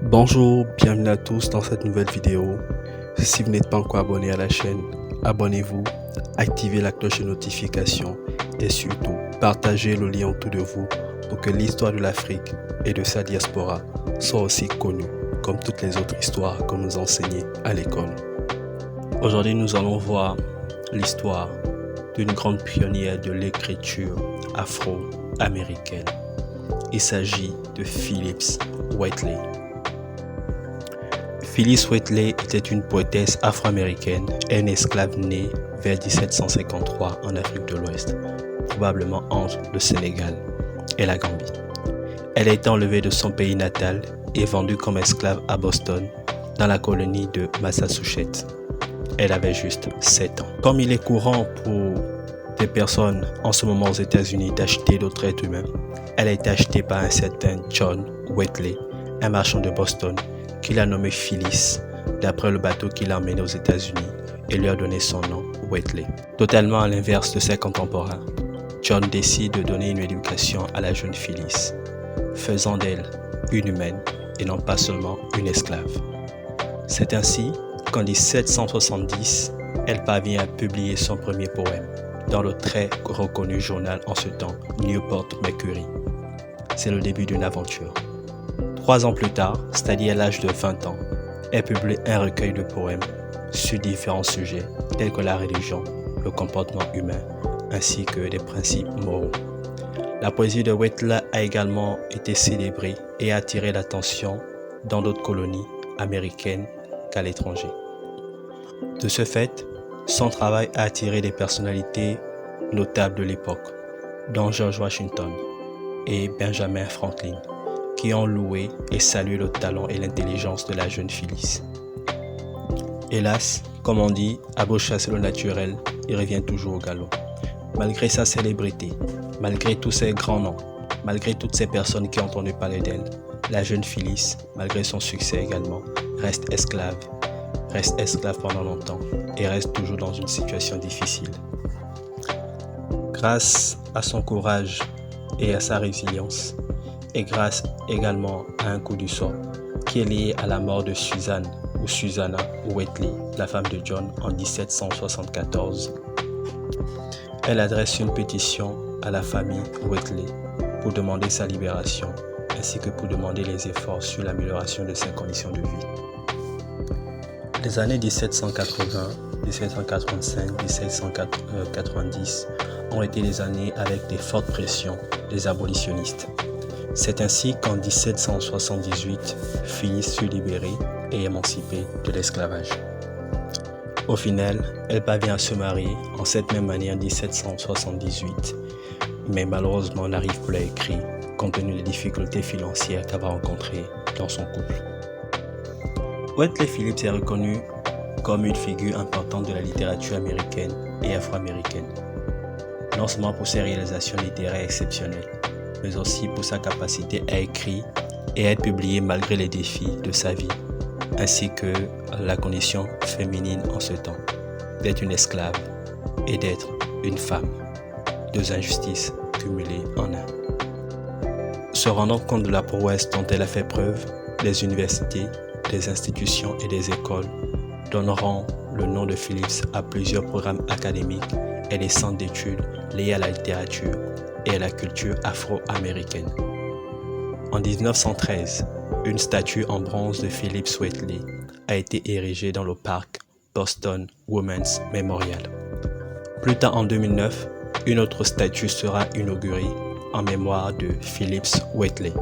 Bonjour, bienvenue à tous dans cette nouvelle vidéo. Si vous n'êtes pas encore abonné à la chaîne, abonnez-vous, activez la cloche de notification et surtout partagez le lien autour de vous pour que l'histoire de l'Afrique et de sa diaspora soit aussi connue comme toutes les autres histoires qu'on nous enseignait à l'école. Aujourd'hui, nous allons voir l'histoire d'une grande pionnière de l'écriture afro-américaine. Il s'agit de Phillis Wheatley. Phillis Wheatley était une poétesse afro-américaine et une esclave née vers 1753 en Afrique de l'Ouest, probablement entre le Sénégal et la Gambie. Elle a été enlevée de son pays natal et vendue comme esclave à Boston, dans la colonie de Massachusetts. Elle avait juste 7 ans. Comme il est courant pour des personnes en ce moment aux États-Unis d'acheter d'autres êtres humains, elle a été achetée par un certain John Wheatley, un marchand de Boston, qui l'a nommé Phillis, d'après le bateau qu'il a emmené aux États-Unis et lui a donné son nom, Wheatley. Totalement à l'inverse de ses contemporains, John décide de donner une éducation à la jeune Phillis, faisant d'elle une humaine et non pas seulement une esclave. C'est ainsi qu'en 1770, elle parvient à publier son premier poème dans le très reconnu journal en ce temps, Newport Mercury. C'est le début d'une aventure. 3 ans plus tard, c'est-à-dire à l'âge de 20 ans, elle publie un recueil de poèmes sur différents sujets tels que la religion, le comportement humain, ainsi que des principes moraux. La poésie de Wheatley a également été célébrée et a attiré l'attention dans d'autres colonies américaines qu'à l'étranger. De ce fait, son travail a attiré des personnalités notables de l'époque, dont George Washington et Benjamin Franklin, qui ont loué et salué le talent et l'intelligence de la jeune Phillis. Hélas, comme on dit, à beau chasser le naturel, il revient toujours au galop. Malgré sa célébrité, malgré tous ses grands noms, malgré toutes ces personnes qui ont entendu parler d'elle, la jeune Phillis, malgré son succès également, reste esclave pendant longtemps et reste toujours dans une situation difficile. Grâce à son courage et à sa résilience, et grâce également à un coup du sort qui est lié à la mort de Susanna Wheatley, la femme de John, en 1774. Elle adresse une pétition à la famille Wheatley pour demander sa libération ainsi que pour demander les efforts sur l'amélioration de ses conditions de vie. Les années 1780, 1785, 1790 ont été des années avec des fortes pressions des abolitionnistes. C'est ainsi qu'en 1778, Phillis fut libérée et émancipée de l'esclavage. Au final, elle parvient à se marier en cette même année en 1778, mais malheureusement n'arrive plus à écrire compte tenu des difficultés financières qu'elle va rencontrer dans son couple. Wheatley Phillips est reconnue comme une figure importante de la littérature américaine et afro-américaine, non seulement pour ses réalisations littéraires exceptionnelles, mais aussi pour sa capacité à écrire et à être publiée malgré les défis de sa vie, ainsi que la condition féminine en ce temps, d'être une esclave et d'être une femme, 2 injustices cumulées en un. Se rendant compte de la prouesse dont elle a fait preuve, les universités, les institutions et les écoles donneront le nom de Phillips à plusieurs programmes académiques et des centres d'études liés à la littérature et à la culture afro-américaine. En 1913, une statue en bronze de Phillis Wheatley a été érigée dans le parc Boston Women's Memorial. Plus tard en 2009, une autre statue sera inaugurée en mémoire de Phillis Wheatley.